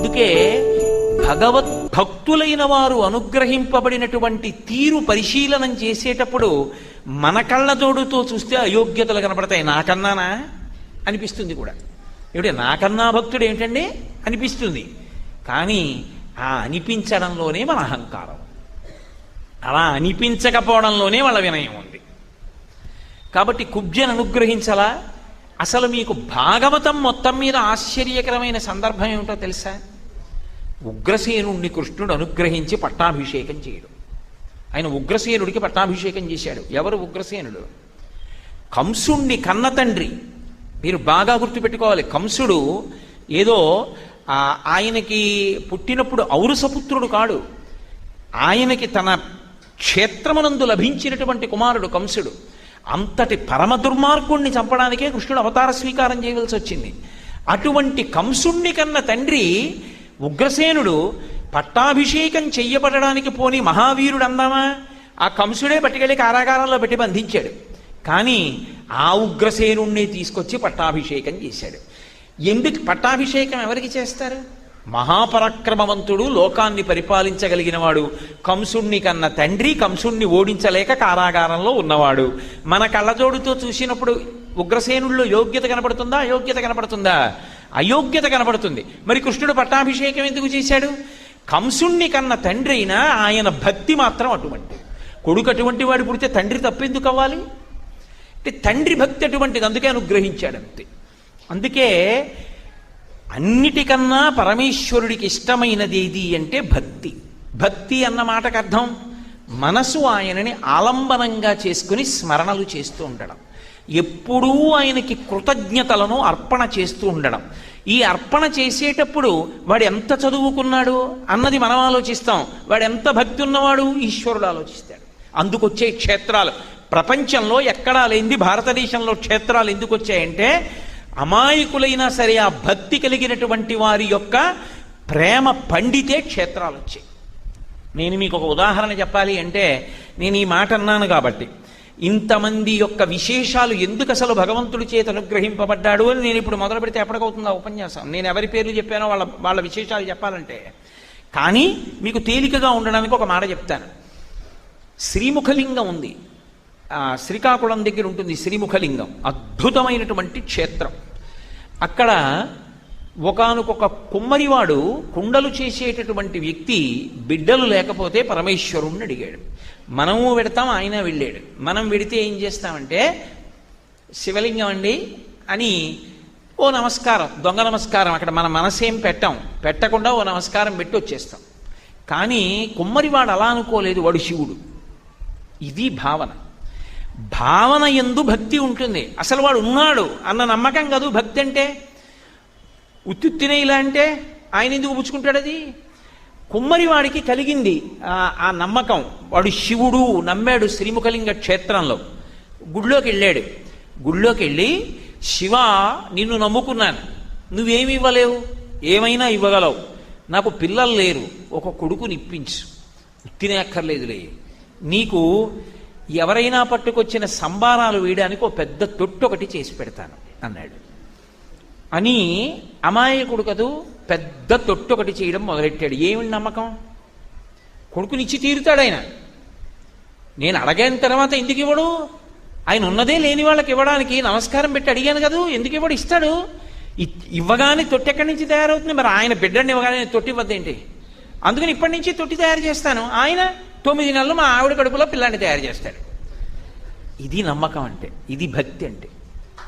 అందుకే భగవద్భక్తులైన వారు అనుగ్రహింపబడినటువంటి తీరు పరిశీలనం చేసేటప్పుడు మన కళ్ళజోడుతో చూస్తే అయోగ్యతలు కనపడతాయి. నాకన్నానా అనిపిస్తుంది కూడా. ఏమిటి నాకన్నా భక్తుడు ఏమిటండి అనిపిస్తుంది. కానీ ఆ అనిపించడంలోనే మన అహంకారం, అలా అనిపించకపోవడంలోనే వాళ్ళ వినయం ఉంది. కాబట్టి కుబ్జను అనుగ్రహించాలా? అసలు మీకు భాగవతం మొత్తం మీద ఆశ్చర్యకరమైన సందర్భం ఏమిటో తెలుసా? ఉగ్రసేనుడిని కృష్ణుడు అనుగ్రహించి పట్టాభిషేకం చేయడం. ఆయన ఉగ్రసేనుడికి పట్టాభిషేకం చేశాడు. ఎవరు ఉగ్రసేనుడు? కంసుణ్ణి కన్న తండ్రి. మీరు బాగా గుర్తుపెట్టుకోవాలి. కంసుడు ఏదో ఆయనకి పుట్టినప్పుడు ఔరసపుత్రుడు కాడు. ఆయనకి తన క్షేత్రమునందు లభించినటువంటి కుమారుడు కంసుడు. అంతటి పరమ దుర్మార్గుణ్ణి చంపడానికే కృష్ణుడు అవతార స్వీకారం చేయవలసి వచ్చింది. అటువంటి కంసుణ్ణి కన్న తండ్రి ఉగ్రసేనుడు పట్టాభిషేకం చెయ్యబడడానికి పోని మహావీరుడు అందామా? ఆ కంసుడే పట్టుకెళ్ళి కారాగారంలో పెట్టి బంధించాడు. కానీ ఆ ఉగ్రసేనుణ్ణి తీసుకొచ్చి పట్టాభిషేకం చేశాడు. ఎందుకు పట్టాభిషేకం ఎవరికి చేస్తారు? మహాపరాక్రమవంతుడు, లోకాన్ని పరిపాలించగలిగిన వాడు, కంసుణ్ణి కన్న తండ్రి, కంసుణ్ణి ఓడించలేక కారాగారంలో ఉన్నవాడు. మన కళ్ళజోడుతో చూసినప్పుడు ఉగ్రసేనుల్లో యోగ్యత కనపడుతుందా? అయోగ్యత కనపడుతుందా? అయోగ్యత కనపడుతుంది. మరి కృష్ణుడు పట్టాభిషేకం ఎందుకు చేశాడు? కంసుణ్ణి కన్న తండ్రి అయినా ఆయన భక్తి మాత్రం అటువంటి. కొడుకు అటువంటి వాడు పుడితే తండ్రి తప్పెందుకు అవ్వాలి? అంటే తండ్రి భక్తి అటువంటిది, అందుకే అనుగ్రహించాడు అంతే. అందుకే అన్నిటికన్నా పరమేశ్వరుడికి ఇష్టమైనది ఏది అంటే భక్తి. భక్తి అన్న మాటకు అర్థం మనసు ఆయనని ఆలంబనంగా చేసుకుని స్మరణలు చేస్తూ ఉండడం, ఎప్పుడూ ఆయనకి కృతజ్ఞతలను అర్పణ చేస్తూ ఉండడం. ఈ అర్పణ చేసేటప్పుడు వాడు ఎంత చదువుకున్నాడు అన్నది మనం ఆలోచిస్తాం, వాడు ఎంత భక్తి ఉన్నవాడు ఈశ్వరుడు ఆలోచిస్తాడు. అందుకొచ్చే క్షేత్రాలు ప్రపంచంలో ఎక్కడా లేనిది భారతదేశంలో క్షేత్రాలు ఎందుకు వచ్చాయంటే అమాయకులైనా సరే ఆ భక్తి కలిగినటువంటి వారి యొక్క ప్రేమ పండితే క్షేత్రాలు వచ్చాయి. నేను మీకు ఒక ఉదాహరణ చెప్పాలి అంటే, నేను ఈ మాట అన్నాను కాబట్టి, ఇంతమంది యొక్క విశేషాలు ఎందుకు అసలు భగవంతుడి చేత అనుగ్రహింపబడ్డాడు అని నేను ఇప్పుడు మొదలు పెడితే ఎప్పటికవుతుందా ఉపన్యాసం? నేను ఎవరి పేర్లు చెప్పానో వాళ్ళ విశేషాలు చెప్పాలంటే. కానీ మీకు తేలికగా ఉండడానికి ఒక మాట చెప్తాను. శ్రీముఖలింగం ఉంది, శ్రీకాకుళం దగ్గర ఉంటుంది శ్రీముఖలింగం. అద్భుతమైనటువంటి క్షేత్రం. అక్కడ ఒకానొక కుమ్మరివాడు కుండలు చేసేటటువంటి వ్యక్తి బిడ్డలు లేకపోతే పరమేశ్వరుణ్ణి అడిగాడు. మనము పెడతాం, ఆయన వెళ్ళాడు. మనం వెడితే ఏం చేస్తామంటే శివలింగం అండి అని ఓ నమస్కారం, దొంగ నమస్కారం, అక్కడ మన మనసేం పెట్టకుండా ఓ నమస్కారం పెట్టి వచ్చేస్తాం. కానీ కుమ్మరివాడు అలా అనుకోలేదు, వాడు శివుడు. ఇది భావన. భావన యందు భక్తి ఉంటుంది. అసలు వాడు ఉన్నాడు అన్న నమ్మకం కాదు భక్తి అంటే. ఉత్తుత్తినే ఇలా అంటే ఆయన ఎందుకు పుచ్చుకుంటాడు? అది కుమ్మరివాడికి కలిగింది ఆ నమ్మకం. వాడు శివుడు నమ్మాడు. శ్రీముఖలింగ క్షేత్రంలో గుడిలోకి వెళ్ళాడు. గుడిలోకి వెళ్ళి, శివ నిన్ను నమ్ముకున్నాను, నువ్వేమి ఇవ్వలేవు, ఏమైనా ఇవ్వగలవు, నాకు పిల్లలు లేరు, ఒక కొడుకుని ఇప్పించు, ఉత్తినే అక్కర్లేదులే, నీకు ఎవరైనా పట్టుకొచ్చిన సంబారాలు వేయడానికి ఒక పెద్ద తొట్టు ఒకటి చేసి పెడతాను అన్నాడు. అని అమాయకుడు కదూ పెద్ద తొట్టు ఒకటి చేయడం మొదలెట్టాడు. ఏమిటి నమ్మకం? కొడుకునిచ్చి తీరుతాడు ఆయన. నేను అడగాని తర్వాత ఎందుకు ఇవ్వడు? ఆయన ఉన్నదే లేని వాళ్ళకి ఇవ్వడానికి నమస్కారం పెట్టి అడిగాను కదా, ఎందుకు ఇవ్వడు? ఇస్తాడు. ఇవ్వగానే తొట్టి ఎక్కడి నుంచి తయారవుతుంది? మరి ఆయన బిడ్డని ఇవ్వగానే తొట్టి ఇవ్వద్దేంటి? అందుకని ఇప్పటి నుంచి తొట్టి తయారు చేస్తాను. ఆయన 9 నెలలు మా ఆవిడ కడుపులో పిల్లాన్ని తయారు చేస్తాడు. ఇది నమ్మకం అంటే, ఇది భక్తి అంటే.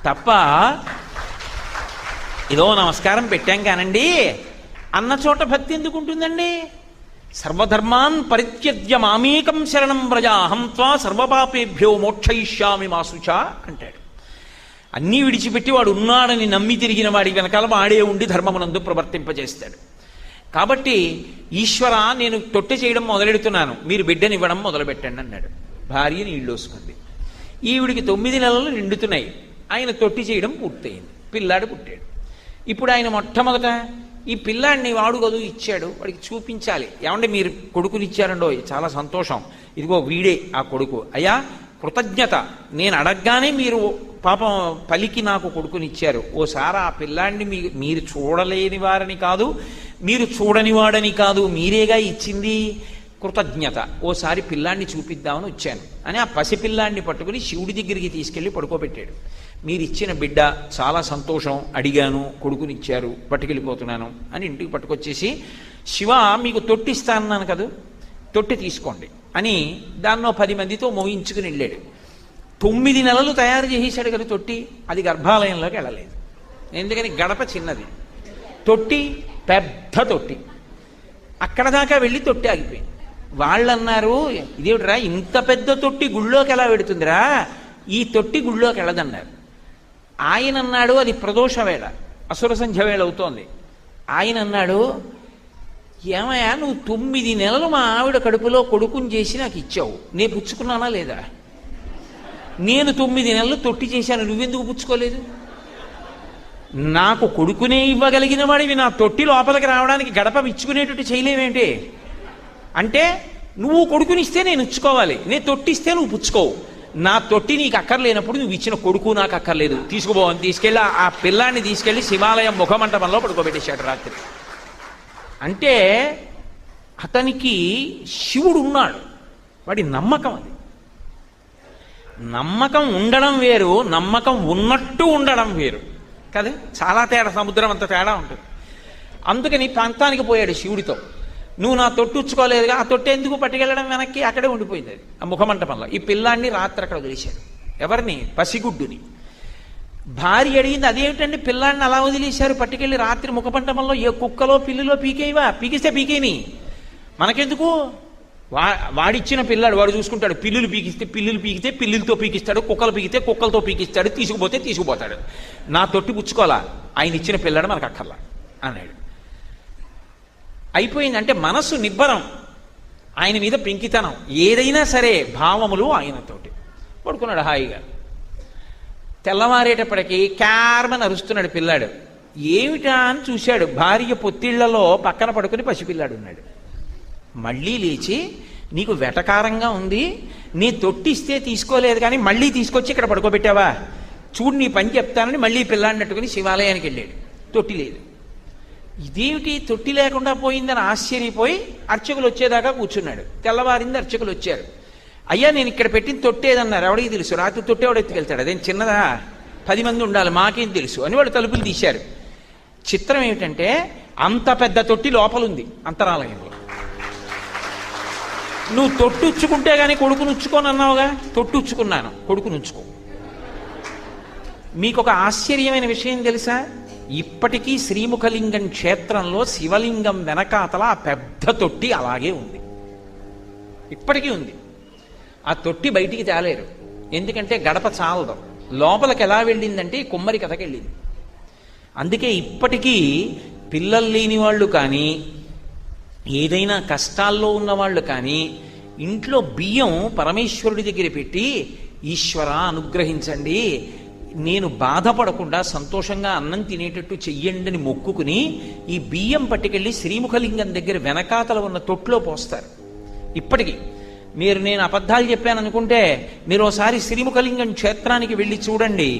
తప్ప ఏదో నమస్కారం పెట్టాం కానండి అన్న చోట భక్తి ఎందుకు ఉంటుందండి? సర్వధర్మాన్ పరిత్యజ్య మామేకం శరణం వ్రజ అహం త్వా సర్వపాపేభ్యో మోక్షయిష్యామి మా శుచ అంటాడు. అన్నీ విడిచిపెట్టి వాడు ఉన్నాడని నమ్మి తిరిగిన వాడి వెనకాల వాడే ఉండి ధర్మమునందు ప్రవర్తింపజేస్తాడు. కాబట్టి ఈశ్వర నేను తొట్టె చేయడం మొదలెడుతున్నాను, మీరు బిడ్డనివ్వడం మొదలుపెట్టండి అన్నాడు. భార్య నీళ్ళు వస్తుంది. ఈవిడికి 9 నెలలు నిండుతున్నాయి. ఆయన తొట్టి చేయడం పూర్తయింది. పిల్లాడు పుట్టాడు. ఇప్పుడు ఆయన మొట్టమొదట ఈ పిల్లాడిని వాడు గదు ఇచ్చాడు, వాడికి చూపించాలి. ఏమంటే మీరు కొడుకునిచ్చారండో, చాలా సంతోషం, ఇదిగో వీడే ఆ కొడుకు. అయ్యా కృతజ్ఞత, నేను అడగగానే మీరు పాపం పలికి నాకు కొడుకునిచ్చారు. ఓసారి ఆ పిల్లాడిని మీరు చూడలేని వారని కాదు, మీరు చూడని వాడని కాదు, మీరేగా ఇచ్చింది, కృతజ్ఞత, ఓసారి పిల్లాన్ని చూపిద్దామని వచ్చాను అని ఆ పసిపిల్లాన్ని పట్టుకుని శివుడి దగ్గరికి తీసుకెళ్లి పడుకోబెట్టాడు. మీరు ఇచ్చిన బిడ్డ, చాలా సంతోషం, అడిగాను, కొడుకునిచ్చారు, పట్టుకెళ్ళిపోతున్నాను అని ఇంటికి పట్టుకొచ్చేసి, శివ మీకు తొట్టిస్తా అన్నాను కదా, తొట్టి తీసుకోండి అని దాన్నో 10 మందితో మోయించుకుని వెళ్ళాడు. 9 నెలలు తయారు చేసేసాడు కదా తొట్టి, అది గర్భాలయంలోకి వెళ్ళలేదు. ఎందుకని? గడప చిన్నది, తొట్టి పెద్ద తొట్టి. అక్కడ దాకా వెళ్ళి తొట్టి ఆగిపోయింది. వాళ్ళు అన్నారు, ఇదేమిట్రా ఇంత పెద్ద తొట్టి గుళ్ళోకి ఎలా పెడుతుందిరా, ఈ తొట్టి గుళ్ళోకి వెళ్ళదన్నారు. ఆయన అన్నాడు, అది ప్రదోష వేళ, అసుర సంధ్య వేళ అవుతోంది. ఆయన అన్నాడు, ఏమయ్యా నువ్వు 9 నెలలు మా ఆవిడ కడుపులో కొడుకుని చేసి నాకు ఇచ్చావు, నేను పుచ్చుకున్నానా లేదా? నేను 9 నెలలు తొట్టి చేశాను, నువ్వెందుకు పుచ్చుకోలేదు? నాకు కొడుకునే ఇవ్వగలిగిన వాడివి నా తొట్టి లోపలికి రావడానికి గడప ఇచ్చుకునేటట్టు చేయలేవేంటి? అంటే నువ్వు కొడుకునిస్తే నేను ఇచ్చుకోవాలి, నేను తొట్టిస్తే నువ్వు పుచ్చుకోవు. నా తొట్టి నీకు అక్కర్లేనప్పుడు నువ్వు ఇచ్చిన కొడుకు నాకు అక్కర్లేదు, తీసుకుపోవని తీసుకెళ్ళి ఆ పిల్లాన్ని తీసుకెళ్లి శివాలయం ముఖమంటపంలో పడుకోబెట్టేశాడు రాత్రి. అంటే అతనికి శివుడు ఉన్నాడు, వాడి నమ్మకం అది. నమ్మకం ఉండడం వేరు, నమ్మకం ఉన్నట్టు ఉండడం వేరు కదా, చాలా తేడా, సముద్రం అంత తేడా ఉంటుంది. అందుకని ప్రాంతానికి పోయాడు శివుడితో. నువ్వు నా తొట్టి ఉచ్చుకోలేదుగా, ఆ తొట్టి ఎందుకు పట్టుకెళ్ళడం, వెనక్కి అక్కడే ఉండిపోయింది అది ఆ ముఖమంటపంలో. ఈ పిల్లాన్ని రాత్రి అక్కడ వదిలేశాడు. ఎవరిని? పసిగుడ్డుని. భార్య అడిగింది, అదేమిటండి పిల్లాన్ని అలా వదిలేశారు పట్టుకెళ్ళి రాత్రి ముఖమంటపంలో, ఏ కుక్కలో పిల్లిలో పీకేవా? పీకిస్తే పీకేని, మనకెందుకు? వాడిచ్చిన పిల్లాడు వాడు చూసుకుంటాడు. పిల్లులు పీకిస్తే పిల్లులతో పీకిస్తాడు, కుక్కలు పీకితే కుక్కలతో పీకిస్తాడు, తీసుకుపోతే తీసుకుపోతాడు. నా తొట్టి పుచ్చుకోవాలా, ఆయన ఇచ్చిన పిల్లాడు మనకు అక్కర్లా అన్నాడు. అయిపోయింది. అంటే మనసు నిబ్బరం, ఆయన మీద పెంకితనం, ఏదైనా సరే భావములు ఆయనతోటి. పడుకున్నాడు హాయిగా. తెల్లవారేటప్పటికీ క్యార్మని అరుస్తున్నాడు పిల్లాడు. ఏమిటా అని చూశాడు, భార్య పొత్తిళ్లలో పక్కన పడుకుని పసిపిల్లాడు ఉన్నాడు. మళ్ళీ లేచి, నీకు వెటకారంగా ఉంది, నీ తొట్టిస్తే తీసుకోలేదు కానీ మళ్ళీ తీసుకొచ్చి ఇక్కడ పడుకోబెట్టావా, చూడు నీ పని చెప్తానని మళ్ళీ పిల్లాడిని అట్టుకుని శివాలయానికి వెళ్ళాడు. తొట్టి లేదు. ఇదేమిటి తొట్టి లేకుండా పోయిందని ఆశ్చర్యపోయి అర్చకులు వచ్చేదాకా కూర్చున్నాడు. తెల్లవారింది, అర్చకులు వచ్చారు. అయ్యా నేను ఇక్కడ పెట్టిన తొట్టేదన్నారు, ఎవడికి తెలుసు, రాత్రి తొట్టి ఎవడు ఎత్తుకెళ్తాడు, అదేం చిన్నదా, 10 మంది ఉండాలి, మాకేం తెలుసు అని వాళ్ళు తలుపులు తీశారు. చిత్రం ఏమిటంటే అంత పెద్ద తొట్టి లోపలుంది అంతరాలయంలో. నువ్వు తొట్టుచ్చుకుంటే గానీ కొడుకును ఉచ్చుకోని అన్నావుగా, తొట్టుచ్చుకున్నాను, కొడుకును ఉంచుకో. మీకు ఒక ఆశ్చర్యమైన విషయం తెలుసా, ఇప్పటికీ శ్రీముఖలింగం క్షేత్రంలో శివలింగం వెనకాతల ఆ పెద్ద తొట్టి అలాగే ఉంది, ఇప్పటికీ ఉంది. ఆ తొట్టి బయటికి తేలేరు, ఎందుకంటే గడప చాలదు. లోపలికి ఎలా వెళ్ళిందంటే కుమ్మరి కథకి వెళ్ళింది. అందుకే ఇప్పటికీ పిల్లలు లేని వాళ్ళు కానీ, ఏదైనా కష్టాల్లో ఉన్నవాళ్ళు కానీ ఇంట్లో బియ్యం పరమేశ్వరుడి దగ్గర పెట్టి, ఈశ్వర అనుగ్రహించండి, నేను బాధపడకుండా సంతోషంగా అన్నం తినేటట్టు చెయ్యండి అని మొక్కుకుని ఈ బియ్యం పట్టుకెళ్ళి శ్రీముఖలింగం దగ్గర వెనకాతల ఉన్న తొట్లో పోస్తారు. ఇప్పటికీ మీరు, నేను అబద్ధాలు చెప్పాను అనుకుంటే మీరు ఒకసారి శ్రీముఖలింగం క్షేత్రానికి వెళ్ళి చూడండి.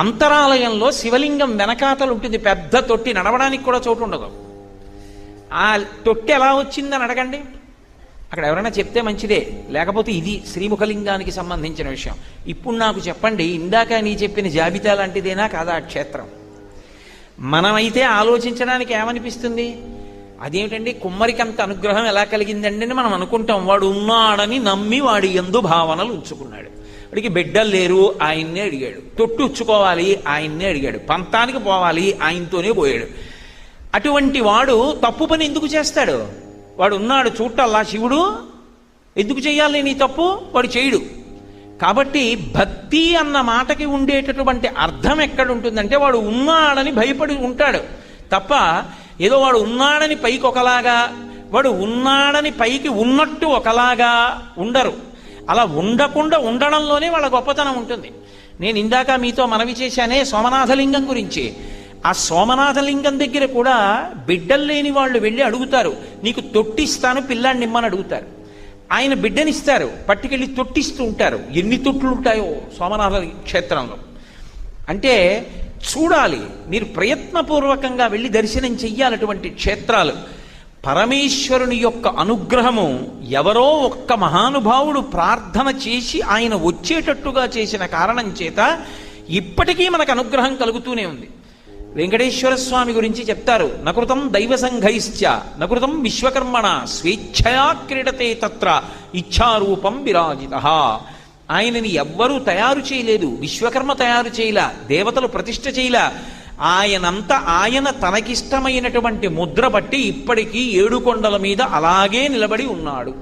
అంతరాలయంలో శివలింగం వెనకాతలు ఉంటుంది పెద్ద తొట్టి, నడవడానికి కూడా చోటు ఉండదు. ఆ తొట్టి ఎలా వచ్చిందని అడగండి, అక్కడ ఎవరైనా చెప్తే మంచిదే, లేకపోతే ఇది శ్రీముఖలింగానికి సంబంధించిన విషయం. ఇప్పుడు నాకు చెప్పండి, ఇందాక నీ చెప్పిన జాబితా లాంటిదేనా కాదా ఆ క్షేత్రం? మనమైతే ఆలోచించడానికి ఏమనిపిస్తుంది, అదేమిటండి కుమ్మరికంత అనుగ్రహం ఎలా కలిగిందండి అని మనం అనుకుంటాం. వాడు ఉన్నాడని నమ్మి వాడి యందు భావనలు ఉంచుకున్నాడు. వాడికి బిడ్డలు లేరు, ఆయన్నే అడిగాడు. తొట్టు ఉచ్చుకోవాలి, ఆయన్నే అడిగాడు. పంతానికి పోవాలి, ఆయనతోనే పోయాడు. అటువంటి వాడు తప్పు పని ఎందుకు చేస్తాడు? వాడు ఉన్నాడు చూడటల్లా శివుడు, ఎందుకు చెయ్యాలి నీ తప్పు? వాడు చేయడు. కాబట్టి భక్తి అన్న మాటకి ఉండేటటువంటి అర్థం ఎక్కడుంటుందంటే వాడు ఉన్నాడని భయపడి ఉంటాడు తప్ప, ఏదో వాడు ఉన్నాడని పైకి ఒకలాగా, వాడు ఉన్నాడని పైకి ఉన్నట్టు ఒకలాగా ఉండరు. అలా ఉండకుండా ఉండడంలోనే వాళ్ళ గొప్పతనం ఉంటుంది. నేను ఇందాక మీతో మనవి చేశానే సోమనాథలింగం గురించి. ఆ సోమనాథలింగం దగ్గర కూడా బిడ్డలు లేని వాళ్ళు వెళ్ళి అడుగుతారు, నీకు తొట్టిస్తాను పిల్లాన్ని నిమ్మని అడుగుతారు. ఆయన బిడ్డనిస్తారు, పట్టుకెళ్ళి తొట్టిస్తూ ఉంటారు. ఎన్ని తొట్లు ఉంటాయో సోమనాథ క్షేత్రంలో. అంటే చూడాలి, మీరు ప్రయత్నపూర్వకంగా వెళ్ళి దర్శనం చెయ్యాలటువంటి క్షేత్రాలు. పరమేశ్వరుని యొక్క అనుగ్రహము ఎవరో ఒక్క మహానుభావుడు ప్రార్థన చేసి ఆయన వచ్చేటట్టుగా చేసిన కారణం చేత ఇప్పటికీ మనకు అనుగ్రహం కలుగుతూనే ఉంది. వెంకటేశ్వర స్వామి గురించి చెప్తారు, నకృతం దైవ సంఘైశ్చ నకృతం విశ్వకర్మణ స్వేచ్ఛయా క్రీడతే తత్ర ఇచ్ఛారూపం విరాజితః. ఆయనని ఎవ్వరూ తయారు చేయలేదు, విశ్వకర్మ తయారు చేయలా, దేవతలు ప్రతిష్ఠ చేయలా. ఆయన తనకిష్టమైనటువంటి ముద్ర బట్టి ఇప్పటికీ 7 కొండల మీద అలాగే నిలబడి ఉన్నాడు.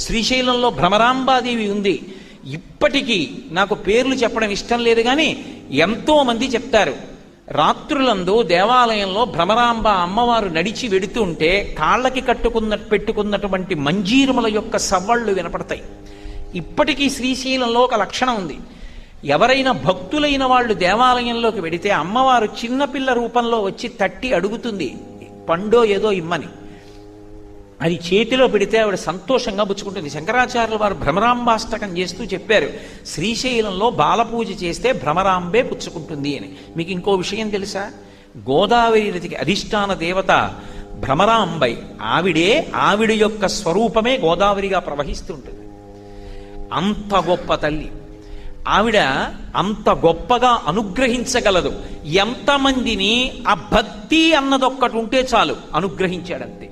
శ్రీశైలంలో భ్రమరాంబాదేవి ఉంది. ఇప్పటికీ నాకు పేర్లు చెప్పడం ఇష్టం లేదు, కానీ ఎంతో మంది చెప్తారు, రాత్రులందు దేవాలయంలో భ్రమరాంబ అమ్మవారు నడిచి వెడుతుంటే కాళ్ళకి పెట్టుకున్నటువంటి మంజీరముల యొక్క సవ్వళ్ళు వినపడతాయి. ఇప్పటికీ శ్రీశైలంలో ఒక లక్షణం ఉంది. ఎవరైనా భక్తులైన వాళ్ళు దేవాలయంలోకి వెడితే అమ్మవారు చిన్నపిల్ల రూపంలో వచ్చి తట్టి అడుగుతుంది, పండో ఏదో ఇమ్మని. అది చేతిలో పెడితే ఆవిడ సంతోషంగా పుచ్చుకుంటుంది. శంకరాచార్యులు వారు భ్రమరాంబాష్టకం చేస్తూ చెప్పారు, శ్రీశైలంలో బాలపూజ చేస్తే భ్రమరాంబే పుచ్చుకుంటుంది అని. మీకు ఇంకో విషయం తెలుసా? గోదావరి నదికి అధిష్టాన దేవత భ్రమరాంబై. ఆవిడ యొక్క స్వరూపమే గోదావరిగా ప్రవహిస్తుంటుంది. అంత గొప్ప తల్లి ఆవిడ, అంత గొప్పగా అనుగ్రహించగలదు. ఎంతమందిని ఆ భక్తి అన్నదొక్కటి ఉంటే చాలు అనుగ్రహించాడంతే.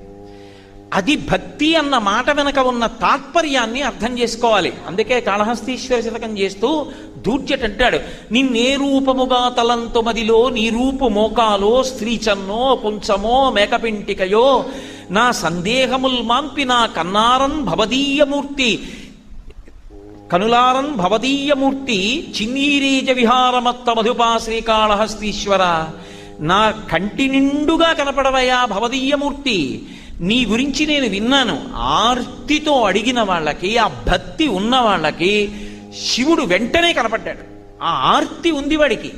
అది భక్తి అన్న మాట వెనక ఉన్న తాత్పర్యాన్ని అర్థం చేసుకోవాలి. అందుకే కాళహస్తీశ్వర శతకం చేస్తూ దూర్జట్ అంటాడు, నిన్నే రూపముగా తలంతు మదిలో నీ రూపు మోకాలో స్త్రీచన్నో కొంచమో మేకపింటికయో నా సందేహముల్ మాంపి నా కన్నారన్ భవదీయమూర్తి కనులారన్ భవదీయమూర్తి చిన్నీరేజ విహారమత్త మధుపా శ్రీకాళహస్తీశ్వర. నా కంటి నిండుగా కనపడవయా భవదీయమూర్తి, నీ గురించి నేను విన్నాను. ఆర్తితో అడిగిన వాళ్ళకి, ఆ భక్తి ఉన్న వాళ్ళకి శివుడు వెంటనే కనపడ్డాడు. ఆ ఆర్తి ఉంది వాడికి.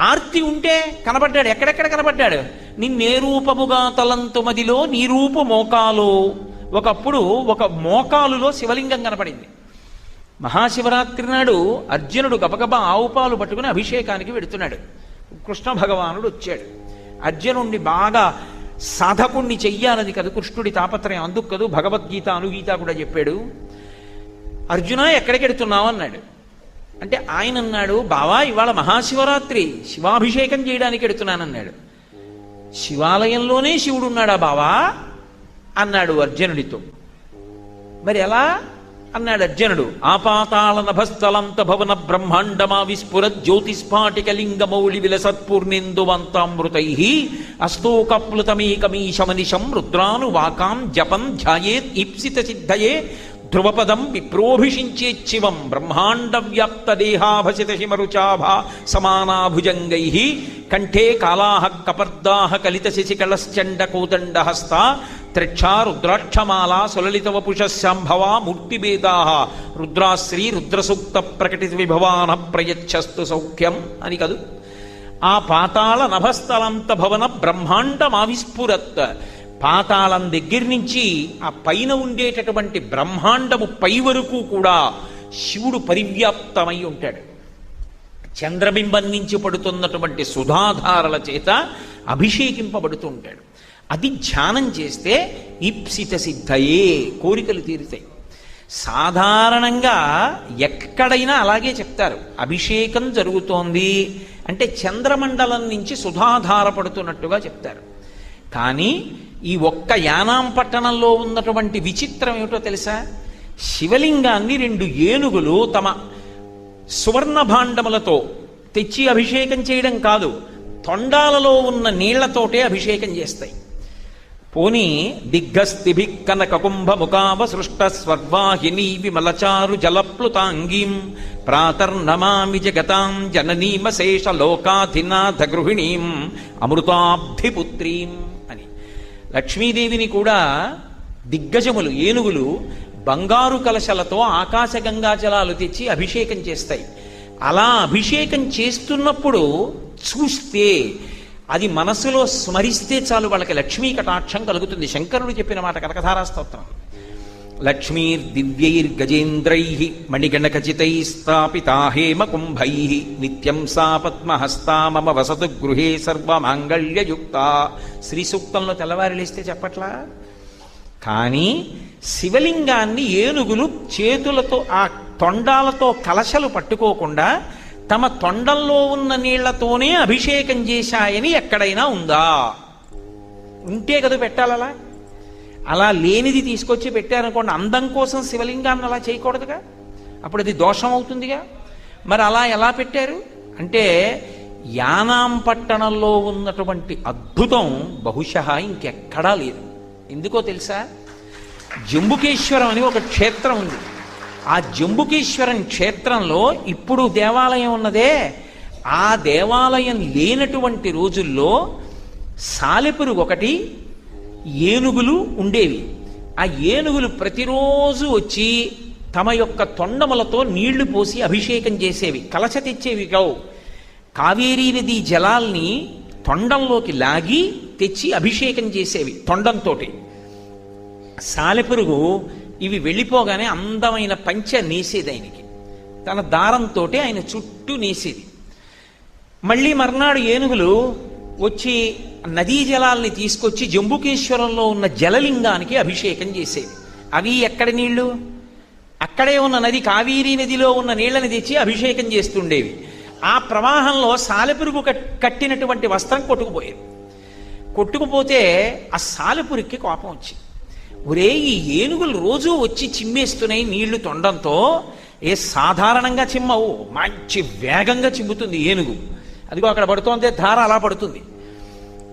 ఆర్తి ఉంటే కనపడ్డాడు. ఎక్కడెక్కడ కనపడ్డాడు? నిన్నే రూపముగా తలంతు మదిలో నీ రూపు మోకాలు. ఒకప్పుడు ఒక మోకాలులో శివలింగం కనపడింది. మహాశివరాత్రి నాడు అర్జునుడు గబగబా ఆవుపాలు పట్టుకుని అభిషేకానికి వెడుతున్నాడు. కృష్ణ భగవానుడు వచ్చాడు. అర్జునుడిని బాగా సాధకుణ్ణి చెయ్యాలని కదా కృష్ణుడి తాపత్రయం. అందుకు కదూ భగవద్గీత అనుగీత కూడా చెప్పాడు. అర్జున ఎక్కడికి ఎడుతున్నావు అన్నాడు. అంటే ఆయన అన్నాడు, బావా ఇవాళ మహాశివరాత్రి, శివాభిషేకం చేయడానికి ఎడుతున్నానన్నాడు. శివాలయంలోనే శివుడు ఉన్నాడా బావా అన్నాడు అర్జునుడితో. మరి ఎలా అన్నాడు అర్జునుడు. ఆపాతాళ నభస్థలంత భవన బ్రహ్మాండమా విస్ఫుర జ్యోతిస్ఫాటిక లింగమౌళి విలసత్పూర్ణేందువంతామృతై అస్తోకప్లుతమేకమీశమనిశం రుద్రాను వాకాం జపం ధ్యాయేత్ ఈప్సిత సిద్ధయే ధ్రువపదం విప్రోభిషించేచ్చివం బ్రహ్మాండ వ్యాప్త దేహాభసిత హిమరుచాభా సమానాభుజంగై కంఠే కాళాహ కపర్దాహ కలిత శశికళశ్చండ కోదండహస్త త్రిక్షా రుద్రాక్షమాలా సులలిత వపుషశాంభవా మూర్తిభేదా రుద్రాశ్రీ రుద్రసూక్త ప్రకటిత విభవాన ప్రయచ్చస్తు సౌఖ్యం అని కదూ. ఆ పాతాళ నభస్థలంత భవన బ్రహ్మాండమావిస్ఫురత్. పాతాళం దగ్గర నుంచి ఆ పైన ఉండేటటువంటి బ్రహ్మాండము పై వరకు కూడా శివుడు పరివ్యాప్తమై ఉంటాడు. చంద్రబింబం నుంచి పడుతున్నటువంటి సుధాధారల చేత అభిషేకింపబడుతూ ఉంటాడు. అది ధ్యానం చేస్తే ఈప్సిత సిద్ధయే, కోరికలు తీరుతాయి. సాధారణంగా ఎక్కడైనా అలాగే చెప్తారు. అభిషేకం జరుగుతోంది అంటే చంద్రమండలం నుంచి సుధాధార పడుతున్నట్టుగా చెప్తారు. కానీ ఈ ఒక్క యానాం పట్టణంలో ఉన్నటువంటి విచిత్రం ఏమిటో తెలుసా? శివలింగాన్ని 2 ఏనుగులు తమ సువర్ణ భాండములతో తెచ్చి అభిషేకం చేయడం కాదు, తొండాలలో ఉన్న నీళ్లతోటే అభిషేకం చేస్తాయి. పోనీ దిగ్గస్థిభి కనక కుంభ ముఖావ సృష్ట స్వర్వాహిని విమలచారు జలప్లుతాంగీం ప్రాతర్నమామి జగతాం జననీమశేష లోకాధినాథ గృహిణీం అమృతాబ్ధిపుత్రీం అని. లక్ష్మీదేవిని కూడా దిగ్గజములు ఏనుగులు బంగారు కలశలతో ఆకాశ గంగాజలాలు తెచ్చి అభిషేకం చేస్తాయి. అలా అభిషేకం చేస్తున్నప్పుడు చూస్తే, అది మనసులో స్మరిస్తే చాలు వాళ్ళకి లక్ష్మీ కటాక్షం కలుగుతుంది. శంకరుడు చెప్పిన మాట కనకధారా స్తోత్రం. లక్ష్మీర్దివ్యైర్గజేంద్రైః మణిగణఖచితైః హేమకుంభైః నిత్యం సా పద్మహస్తా మమ వసతు గృహే సర్వమాంగళ్యయుక్తా. శ్రీ సూక్తంలో తెల్లవారి లేస్తే చెప్పట్లా? కానీ శివలింగాన్ని ఏనుగులు చేతులతో ఆ తొండాలతో కలశలు పట్టుకోకుండా తమ తొండంలో ఉన్న నీళ్లతోనే అభిషేకం చేశాయని ఎక్కడైనా ఉందా? ఉంటే కదా పెట్టాలలా. అలా లేనిది తీసుకొచ్చి పెట్టారనుకోండి, అందం కోసం శివలింగాన్ని అలా చేయకూడదుగా, అప్పుడు అది దోషం అవుతుందిగా. మరి అలా ఎలా పెట్టారు అంటే యానాం పట్టణంలో ఉన్నటువంటి అద్భుతం బహుశः ఇంకెక్కడా లేదు. ఎందుకో తెలుసా? జంబుకేశ్వరం అని ఒక క్షేత్రం ఉంది. ఆ జంబుకేశ్వరం క్షేత్రంలో ఇప్పుడు దేవాలయం ఉన్నదే, ఆ దేవాలయం లేనటువంటి రోజుల్లో సాలెపురుగు ఒకటి, ఏనుగులు ఉండేవి. ఆ ఏనుగులు ప్రతిరోజు వచ్చి తమ యొక్క తొండములతో నీళ్లు పోసి అభిషేకం చేసేవి. కలశ తెచ్చేవి కావు. కావేరీ నదీ జలాల్ని తొండంలోకి లాగి తెచ్చి అభిషేకం చేసేవి తొండంతోటి. సాలెపురుగు ఇవి వెళ్ళిపోగానే అందమైన పంచె నేసేది ఆయనకి, తన దారంతో ఆయన చుట్టూ నేసేది. మళ్ళీ మర్నాడు ఏనుగులు వచ్చి నదీ జలాల్ని తీసుకొచ్చి జంబుకేశ్వరంలో ఉన్న జలలింగానికి అభిషేకం చేసేవి. అవి ఎక్కడి నీళ్లు? అక్కడే ఉన్న నది, కావేరీ నదిలో ఉన్న నీళ్లని తెచ్చి అభిషేకం చేస్తుండేవి. ఆ ప్రవాహంలో సాలెపురుగు కట్టినటువంటి వస్త్రం కొట్టుకుపోయేది. కొట్టుకుపోతే ఆ సాలెపురుగుకి కోపం వచ్చింది. ఒరే, ఈ ఏనుగులు రోజూ వచ్చి చిమ్మేస్తున్నాయి నీళ్లు తొండంతో, ఏ సాధారణంగా చిమ్మవు, మంచి వేగంగా చిమ్ముతుంది ఏనుగు. అదిగో అక్కడ పడుతోంది ధార, అలా పడుతుంది.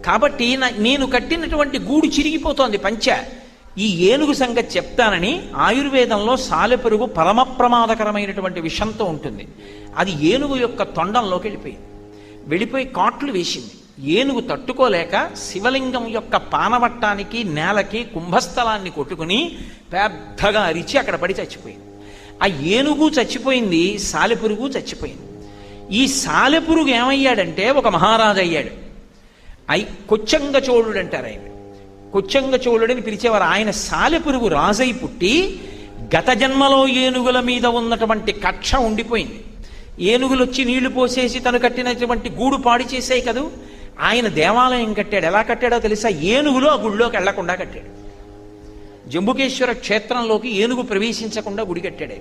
కాబట్టి నేను కట్టినటువంటి గూడు చిరిగిపోతోంది పంచె. ఈ ఏనుగు సంగతి చెప్తానని ఆయుర్వేదంలో సాలెపురుగు పరమ ప్రమాదకరమైనటువంటి విషంతో ఉంటుంది. అది ఏనుగు యొక్క తొండంలోకి వెళ్ళిపోయి కాట్లు వేసింది. ఏనుగు తట్టుకోలేక శివలింగం యొక్క పానవట్టానికి నేలకి కుంభస్థలాన్ని కొట్టుకుని పెద్దగా అరిచి అక్కడ పడి చచ్చిపోయింది. ఆ ఏనుగు చచ్చిపోయింది, సాలెపురుగు చచ్చిపోయింది. ఈ సాలెపురుగు ఏమయ్యాడంటే ఒక మహారాజు అయ్యాడు. కొచ్చంగ చోళుడు అంటారు ఆయన. కొచ్చంగ చోళుడని పిలిచేవారు. ఆయన సాలెపురుగు రాజై పుట్టి గత జన్మలో ఏనుగుల మీద ఉన్నటువంటి కక్ష ఉండిపోయింది. ఏనుగులు వచ్చి నీళ్లు పోసేసి తను కట్టినటువంటి గూడు పాడి చేసాయి కదూ. ఆయన దేవాలయం కట్టాడు. ఎలా కట్టాడో తెలుసా? ఏనుగులు ఆ గుడిలోకి వెళ్లకుండా కట్టాడు. జంబుకేశ్వర క్షేత్రంలోకి ఏనుగు ప్రవేశించకుండా గుడి కట్టాడు.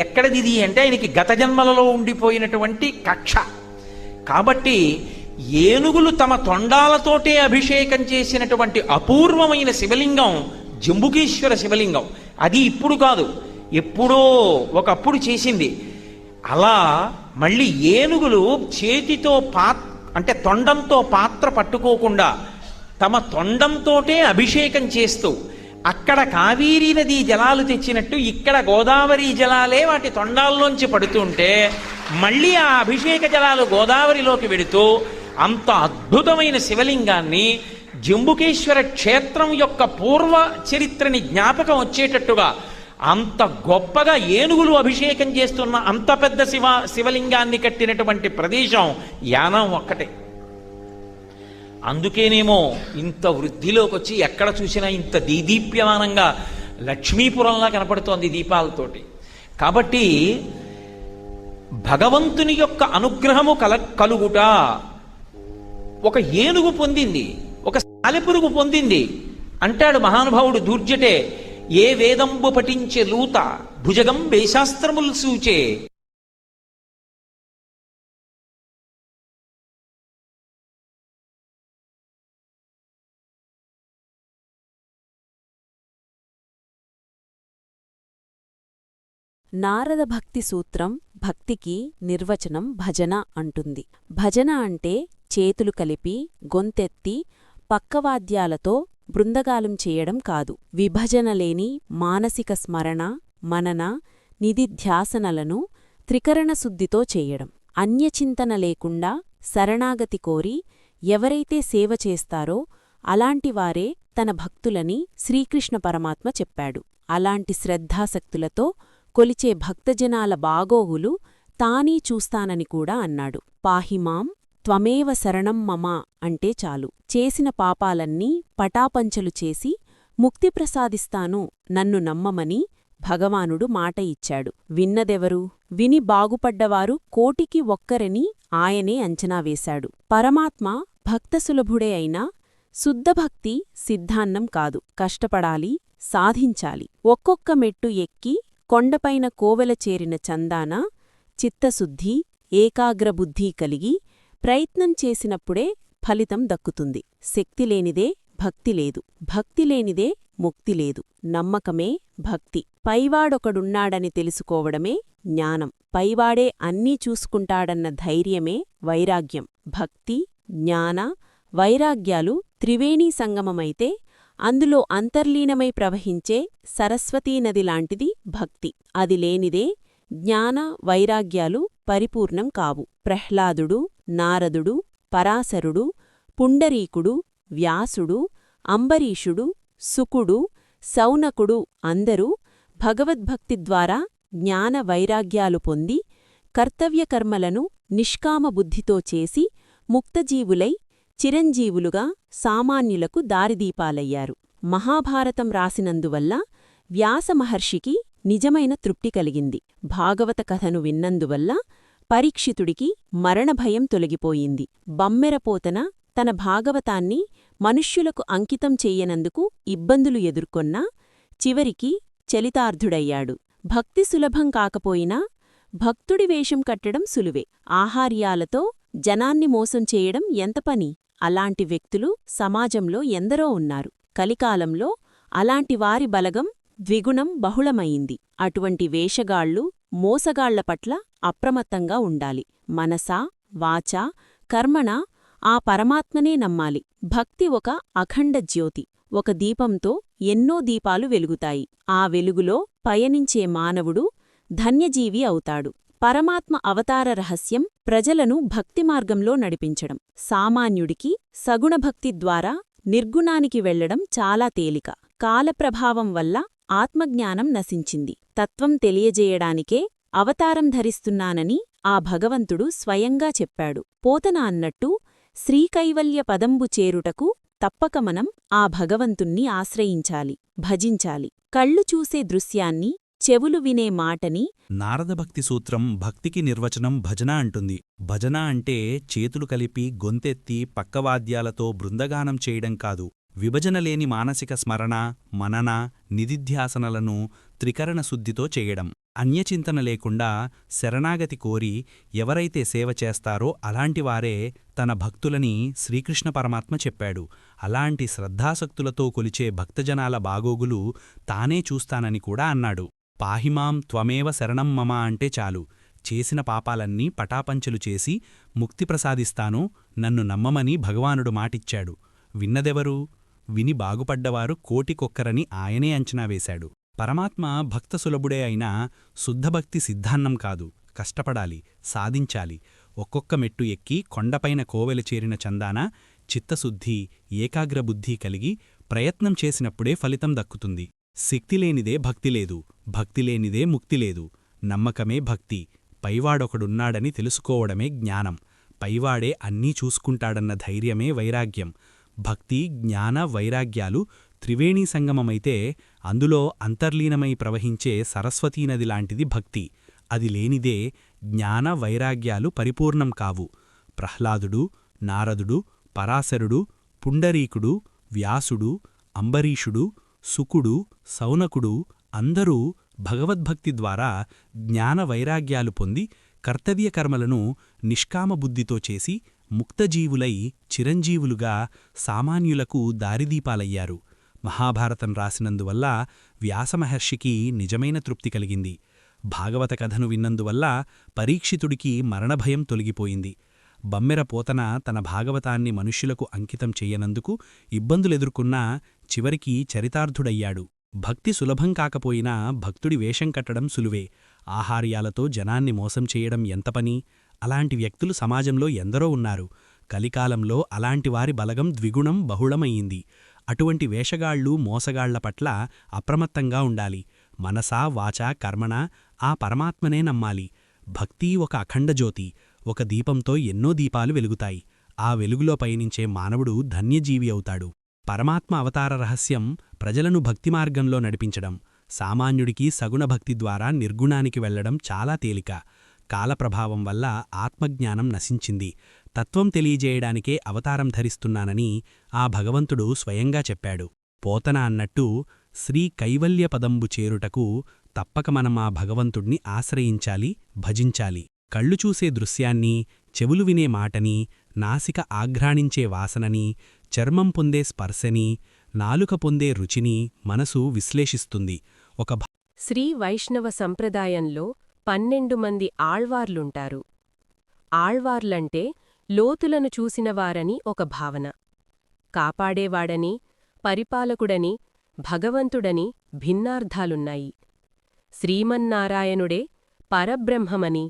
ఎక్కడిది ఇది అంటే ఆయనకి గత జన్మలలో ఉండిపోయినటువంటి కక్ష. కాబట్టి ఏనుగులు తమ తొండాలతోటే అభిషేకం చేసినటువంటి అపూర్వమైన శివలింగం జంబుకేశ్వర శివలింగం. అది ఇప్పుడు కాదు, ఎప్పుడో ఒకప్పుడు చేసింది. అలా మళ్ళీ ఏనుగులు చేతితో అంటే తొండంతో పాత్ర పట్టుకోకుండా తమ తొండంతోటే అభిషేకం చేస్తూ, అక్కడ కావేరీ నదీ జలాలు తెచ్చినట్టు ఇక్కడ గోదావరి జలాలే వాటి తొండాల్లోంచి పడుతుంటే మళ్ళీ ఆ అభిషేక జలాలు గోదావరిలోకి వెడుతూ అంత అద్భుతమైన శివలింగాన్ని జంబుకేశ్వర క్షేత్రం యొక్క పూర్వ చరిత్రని జ్ఞాపకం వచ్చేటట్టుగా అంత గొప్పగా ఏనుగులు అభిషేకం చేస్తున్న అంత పెద్ద శివలింగాన్ని కట్టినటువంటి ప్రదేశం యానం ఒక్కటే. అందుకేనేమో ఇంత వృద్ధిలోకి వచ్చి ఎక్కడ చూసినా ఇంత దీదీప్యమానంగా లక్ష్మీపురంలా కనపడుతోంది దీపాలతోటి. కాబట్టి భగవంతుని యొక్క అనుగ్రహము కలుగుట ఒక ఏనుగు పొందింది, ఒక సాలెపురుగు పొందింది అంటాడు మహానుభావుడు దూర్జటే. ఏ వేదంబు పఠించే లూత భుజగం వేశాస్త్రములు సూచే. నారద భక్తి సూత్రం భక్తికి నిర్వచనం భజన అంటుంది. భజన అంటే చేతులు కలిపి గొంతెత్తి పక్కవాద్యాలతో బృందగాలం చేయడం కాదు. విభజనలేని మానసిక స్మరణ, మనన, నిధిధ్యాసనలను త్రికరణశుద్ధితో చేయడం. అన్యచింతన లేకుండా శరణాగతి కోరి ఎవరైతే సేవ చేస్తారో అలాంటివారే తన భక్తులని శ్రీకృష్ణ పరమాత్మ చెప్పాడు. అలాంటి శ్రద్ధాసక్తులతో కొలిచే భక్తజనాల బాగోగులు తానీ చూస్తానని కూడా అన్నాడు. పాహిమాం త్వమేవ శరణం మమ అంటే చాలు. చేసిన పాపాలన్నీ పటాపంచలు చేసి ముక్తి ప్రసాదిస్తాను నన్ను నమ్మమని భగవానుడు మాట ఇచ్చాడు. విన్నదెవరు? విని బాగుపడ్డవారు కోటికి ఒక్కరని ఆయనే అంచనా వేశాడు. పరమాత్మ భక్తసులభుడే అయినా శుద్ధభక్తి సిద్ధాన్నం కాదు. కష్టపడాలి, సాధించాలి. ఒక్కొక్క మెట్టు ఎక్కి కొండపైన కోవెల చేరిన చందాన చిత్తశుద్ధి, ఏకాగ్రబుద్ధి కలిగి ప్రయత్నం చేసినప్పుడే ఫలితం దక్కుతుంది. శక్తిలేనిదే భక్తిలేదు, భక్తిలేనిదే ముక్తిలేదు. నమ్మకమే భక్తి. పైవాడొకడున్నాడని తెలుసుకోవడమే జ్ఞానం. పైవాడే అన్నీ చూసుకుంటాడన్న ధైర్యమే వైరాగ్యం. భక్తి, జ్ఞాన, వైరాగ్యాలు త్రివేణీ సంగమమైతే అందులో అంతర్లీనమై ప్రవహించే సరస్వతీనదిలాంటిది భక్తి. అది లేనిదే జ్ఞాన, వైరాగ్యాలు పరిపూర్ణం కావు. ప్రహ్లాదుడు, నారదుడు, పరాశరుడు, పుండరీకుడు, వ్యాసుడు, అంబరీషుడు, శుకుడు, శౌనకుడు అందరూ భగవద్భక్తి ద్వారా జ్ఞాన వైరాగ్యాలు పొంది కర్తవ్యకర్మలను నిష్కామబుద్ధితో చేసి ముక్తజీవులై చిరంజీవులుగా సామాన్యులకు దారిదీపాలయ్యారు. మహాభారతం రాసినందువల్ల వ్యాసమహర్షికి నిజమైన తృప్తి కలిగింది. భాగవత కథను విన్నందువల్ల పరీక్షితుడికి మరణభయం తొలగిపోయింది. బమ్మెరపోతన తన భాగవతాన్ని మనుష్యులకు అంకితం చెయ్యనందుకు ఇబ్బందులు ఎదుర్కొన్నా చివరికి చలితార్థుడయ్యాడు. భక్తి సులభం కాకపోయినా భక్తుడి వేషం కట్టడం సులువే. ఆహార్యాలతో జనాన్ని మోసం చేయడం ఎంత పని? అలాంటి వ్యక్తులు సమాజంలో ఎందరో ఉన్నారు. కలికాలంలో అలాంటి వారి బలగం ద్విగుణం బహుళమయింది. అటువంటి వేషగాళ్లు, మోసగాళ్ల పట్ల అప్రమత్తంగా ఉండాలి. మనసా, వాచా, కర్మణా ఆ పరమాత్మనే నమ్మాలి. భక్తి ఒక అఖండ జ్యోతి. ఒక దీపంతో ఎన్నో దీపాలు వెలుగుతాయి. ఆ వెలుగులో పయనించే మానవుడు ధన్యజీవి అవుతాడు. పరమాత్మ అవతార రహస్యం ప్రజలను భక్తి మార్గంలో నడిపించడం. సామాన్యుడికి సగుణభక్తి ద్వారా నిర్గుణానికి వెళ్లడం చాలా తేలిక. కాలప్రభావం వల్ల ఆత్మజ్ఞానం నశించింది. తత్వం తెలియజేయడానికే అవతారం ధరిస్తున్నానని ఆ భగవంతుడు స్వయంగా చెప్పాడు. పోతన అన్నట్టు శ్రీకైవల్య పదంబు చేరుటకు తప్పక మనం ఆ భగవంతుణ్ణి ఆశ్రయించాలి, భజించాలి. కళ్ళు చూసే దృశ్యాన్ని, చెవులు వినే మాటని నారదభక్తి సూత్రం భక్తికి నిర్వచనం భజన అంటుంది. భజన అంటే చేతులు కలిపి గొంతెత్తి పక్కవాద్యాలతో బృందగానం చేయడం కాదు. విభజనలేని మానసిక స్మరణ, మనన, నిదిధ్యాసనలను త్రికరణ శుద్ధితో చేయడం. అన్యచింతన లేకుండా శరణాగతి కోరి ఎవరైతే సేవ చేస్తారో అలాంటివారే తన భక్తులని శ్రీకృష్ణ పరమాత్మ చెప్పాడు. అలాంటి శ్రద్ధాసక్తులతో కొలిచే భక్తజనాల బాగోగులు తానే చూస్తానని కూడా అన్నాడు. పాహిమాం త్వమేవ శరణం మమ అంటే చాలు. చేసిన పాపాలన్నీ పటాపంచలు చేసి ముక్తి ప్రసాదిస్తాను, నన్ను నమ్మమని భగవానుడు మాటిచ్చాడు. విన్నదెవరు? విని బాగుపడ్డవారు కోటికొక్కరని ఆయనే అంచనా వేశాడు. పరమాత్మ భక్తసులభుడే అయినా శుద్ధభక్తి సిద్ధాన్నం కాదు. కష్టపడాలి, సాధించాలి. ఒక్కొక్క మెట్టు ఎక్కి కొండపైన కోవెల చేరిన చందాన చిత్తశుద్ధి, ఏకాగ్రబుద్ధి కలిగి ప్రయత్నం చేసినప్పుడే ఫలితం దక్కుతుంది. శక్తిలేనిదే భక్తిలేదు, భక్తిలేనిదే ముక్తిలేదు. నమ్మకమే భక్తి. పైవాడొకడున్నాడని తెలుసుకోవడమే జ్ఞానం. పైవాడే అన్నీ చూసుకుంటాడన్న ధైర్యమే వైరాగ్యం. భక్తి, జ్ఞాన, వైరాగ్యాలు త్రివేణీ సంగమమైతే అందులో అంతర్లీనమై ప్రవహించే సరస్వతీనదిలాంటిది భక్తి. అది లేనిదే జ్ఞాన, వైరాగ్యాలు పరిపూర్ణం కావు. ప్రహ్లాదుడు, నారదుడు, పరాశరుడు, పుండరీకుడు, వ్యాసుడు, అంబరీషుడు, శుకుడు, శౌనకుడు అందరూ భగవద్భక్తి ద్వారా జ్ఞాన వైరాగ్యాలు పొంది కర్తవ్యకర్మలను నిష్కామబుద్ధితో చేసి ముక్తజీవులై చిరంజీవులుగా సామాన్యులకు దారిదీపాలయ్యారు. మహాభారతం రాసినందువల్ల వ్యాసమహర్షికి నిజమైన తృప్తి కలిగింది. భాగవత కథను విన్నందువల్ల పరీక్షితుడికి మరణభయం తొలగిపోయింది. బమ్మెర పోతన తన భాగవతాన్ని మనుష్యులకు అంకితం చెయ్యనందుకు ఇబ్బందులెదుర్కొన్నా చివరికి చరితార్థుడయ్యాడు. భక్తి సులభం కాకపోయినా భక్తుడి వేషం కట్టడం సులువే. ఆహార్యాలతో జనాన్ని మోసం చేయడం ఎంత పని? అలాంటి వ్యక్తులు సమాజంలో ఎందరో ఉన్నారు. కలికాలంలో అలాంటివారి బలగం ద్విగుణం బహుళమయ్యింది. అటువంటి వేషగాళ్లు, మోసగాళ్ల పట్ల అప్రమత్తంగా ఉండాలి. మనసా, వాచా, కర్మణా ఆ పరమాత్మనే నమ్మాలి. భక్తి ఒక అఖండజ్యోతి. ఒక దీపంతో ఎన్నో దీపాలు వెలుగుతాయి. ఆ వెలుగులో పయనించే మానవుడు ధన్యజీవి అవుతాడు. పరమాత్మ అవతార రహస్యం ప్రజలను భక్తిమార్గంలో నడిపించడం. సామాన్యుడికి సగుణ భక్తి ద్వారా నిర్గుణానికి వెళ్లడం చాలా తేలిక. కాలప్రభావం వల్ల ఆత్మజ్ఞానం నశించింది. తత్వం తెలియజేయడానికే అవతారం ధరిస్తున్నానని ఆ భగవంతుడు స్వయంగా చెప్పాడు. పోతన అన్నట్టు శ్రీ కైవల్య పదంబు చేరుటకు తప్పక మనం ఆ భగవంతుణ్ణి ఆశ్రయించాలి, భజించాలి. కళ్ళు చూసే దృశ్యాన్ని, చెవులు వినే మాటని, నాసిక ఆఘ్రాణించే వాసనని, చర్మం పొందే స్పర్శని, నాలుక పొందే రుచిని మనసు విశ్లేషిస్తుంది. ఒక శ్రీ వైష్ణవ సంప్రదాయంలో 12 మంది ఆళ్వార్లుంటారు. ఆళ్వార్లంటే లోతులను చూసినవారని ఒక భావన. కాపాడేవాడని, పరిపాలకుడని, భగవంతుడని భిన్నార్థాలున్నాయి. శ్రీమన్నారాయణుడే పరబ్రహ్మమని,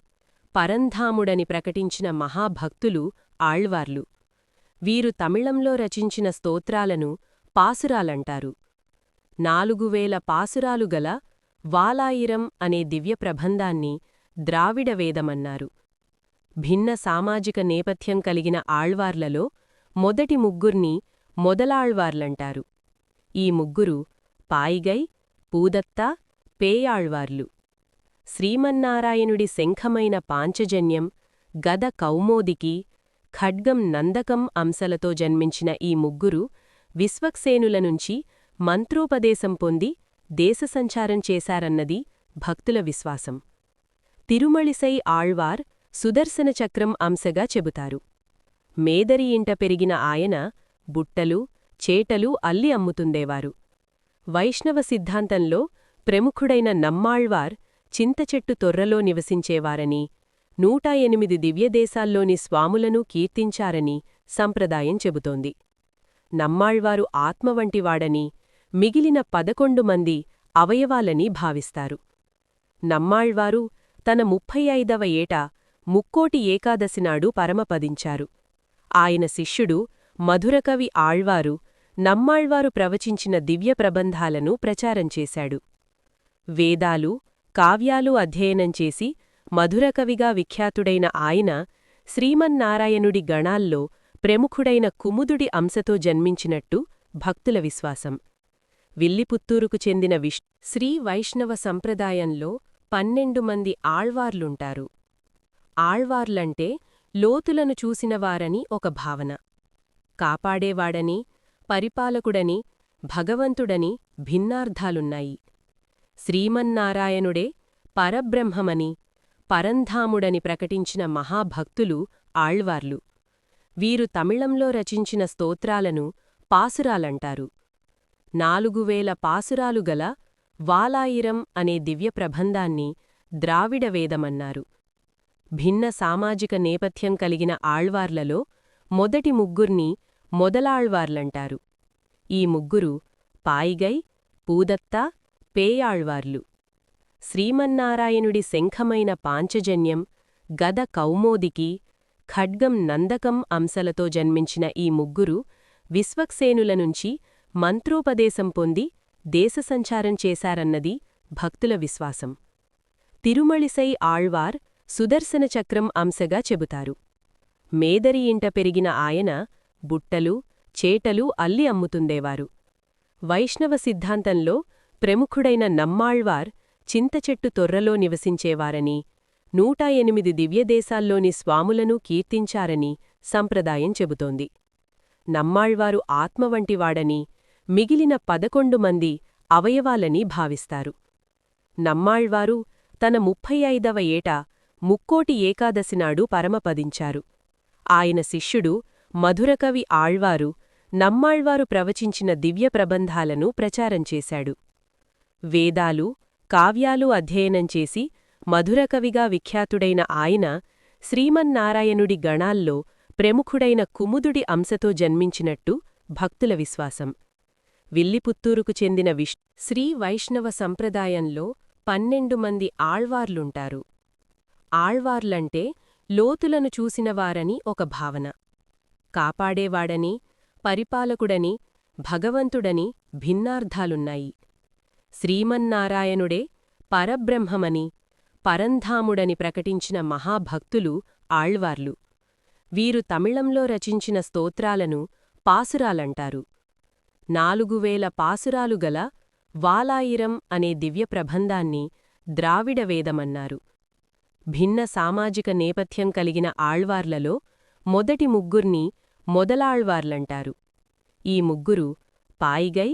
పరంధాముడని ప్రకటించిన మహాభక్తులు ఆళ్వార్లు. వీరు తమిళంలో రచించిన స్తోత్రాలను పాసురాలంటారు. 4000 పాసురాలు గల వాలాయిరం అనే దివ్య ప్రబంధాన్ని ద్రావిడ వేదమన్నారు. భిన్న సామాజిక నేపథ్యం కలిగిన ఆళ్వార్లలో మొదటి ముగ్గుర్ని మొదలాళ్వార్లంటారు. ఈ ముగ్గురు పాయిగై, పూదత్త, పేయాళ్వార్లు. శ్రీమన్నారాయణుడి శంఖమైన పాంచజన్యం, గద కౌమోదికి, ఖడ్గం నందకం అంశలతో జన్మించిన ఈ ముగ్గురు విశ్వక్సేనుల నుంచి మంత్రోపదేశం పొంది దేశసంచారం చేశారన్నది భక్తుల విశ్వాసం. తిరుమళిసై ఆళ్వార్ సుదర్శన చక్రం అంశగా చెబుతారు. మేదరి ఇంట పెరిగిన ఆయన బుట్టలు, చేటలు అల్లి అమ్ముతుండేవారు. వైష్ణవ సిద్ధాంతంలో ప్రముఖుడైన నమ్మాళ్వార్ చింతచెట్టు తొర్రలో నివసించేవారని, 108 దివ్యదేశాల్లోని స్వాములను కీర్తించారని సంప్రదాయం చెబుతోంది. నమ్మాళ్వారు ఆత్మవంటివాడని, మిగిలిన 11 మంది అవయవాలని భావిస్తారు. నమ్మాళ్వారు తన 35వ ఏట ముక్కోటి ఏకాదశినాడు పరమపదించారు. ఆయన శిష్యుడు మధురకవి ఆళ్వారు నమ్మాళ్వారు ప్రవచించిన దివ్య ప్రబంధాలను ప్రచారం చేశాడు. వేదాలు, కావ్యాలు అధ్యయనం చేసి మధురకవిగా విఖ్యాతుడైన ఆయన శ్రీమన్నారాయణుడి గణాల్లో ప్రముఖుడైన కుముదుడి అంశతో జన్మించినట్టు భక్తుల విశ్వాసం. విల్లిపుత్తూరుకు చెందిన శ్రీ వైష్ణవ సంప్రదాయంలో 12 మంది ఆళ్వార్లుంటారు. ఆళ్వార్లంటే లోతులను చూసినవారని ఒక భావన. కాపాడేవాడని, పరిపాలకుడని, భగవంతుడని భిన్నార్థాలున్నాయి. శ్రీమన్నారాయణుడే పరబ్రహ్మమని, పరంధాముడని ప్రకటించిన మహాభక్తులు ఆళ్వార్లు. వీరు తమిళంలో రచించిన స్తోత్రాలను పాసురాలంటారు. 4000 పాసురాలు గల వాలాయిరం అనే దివ్య ప్రబంధాన్ని ద్రావిడ వేదమన్నారు. భిన్న సామాజిక నేపథ్యం కలిగిన ఆళ్వార్లలో మొదటి ముగ్గుర్ని మొదలాళ్వార్లంటారు. ఈ ముగ్గురు పాయిగై, పూదత్త, పేయాళ్వార్లు. శ్రీమన్నారాయణుడి శంఖమైన పాంచజన్యం, గద కౌమోదికి, ఖడ్గం నందకం అంశలతో జన్మించిన ఈ ముగ్గురు విశ్వక్సేనుల నుంచి మంత్రోపదేశం పొంది దేశసంచారం చేశారన్నది భక్తుల విశ్వాసం. తిరుమళిసై ఆళ్వార్ సుదర్శన చక్రం అంశగా చెబుతారు. మేదరి ఇంట పెరిగిన ఆయన బుట్టలు, చేటలు అల్లి అమ్ముతుండేవారు. వైష్ణవ సిద్ధాంతంలో ప్రముఖుడైన నమ్మాళ్వార్ చింతచెట్టు తొర్రలో నివసించేవారని, 108 దివ్యదేశాల్లోని స్వాములను కీర్తించారని సంప్రదాయం చెబుతోంది. నమ్మాళ్వారు ఆత్మవంటివాడని, మిగిలిన 11 మంది అవయవాలని భావిస్తారు. నమ్మాళ్వారు తన 35వ ఏట ముక్కోటి ఏకాదశినాడు పరమపదించారు. ఆయన శిష్యుడు మధురకవి ఆళ్వారు నమ్మాళ్వారు ప్రవచించిన దివ్య ప్రబంధాలను ప్రచారం చేశాడు. వేదాలు, కావ్యాలు అధ్యయనం చేసి మధురకవిగా విఖ్యాతుడైన ఆయన శ్రీమన్నారాయణుడి గణాల్లో ప్రముఖుడైన కుముదుడి అంశతో జన్మించినట్టు భక్తుల విశ్వాసం. విల్లిపుత్తూరుకు చెందిన శ్రీ వైష్ణవ సంప్రదాయంలో 12 మంది ఆళ్వార్లుంటారు. ఆళ్వార్లంటే లోతులను చూసినవారని ఒక భావన. కాపాడేవాడని, పరిపాలకుడని, భగవంతుడని భిన్నార్థాలున్నాయి. శ్రీమన్నారాయణుడే పరబ్రహ్మమని, పరంధాముడని ప్రకటించిన మహాభక్తులు ఆళ్వార్లు. వీరు తమిళంలో రచించిన స్తోత్రాలను పాసురాలంటారు. 4000 పాసురాలు గల వాలాయిరం అనే దివ్య ప్రబంధాన్ని ద్రావిడ వేదమన్నారు. భిన్న సామాజిక నేపథ్యం కలిగిన ఆళ్వార్లలో మొదటి ముగ్గుర్ని మొదలాళ్వార్లంటారు. ఈ ముగ్గురు పాయిగై,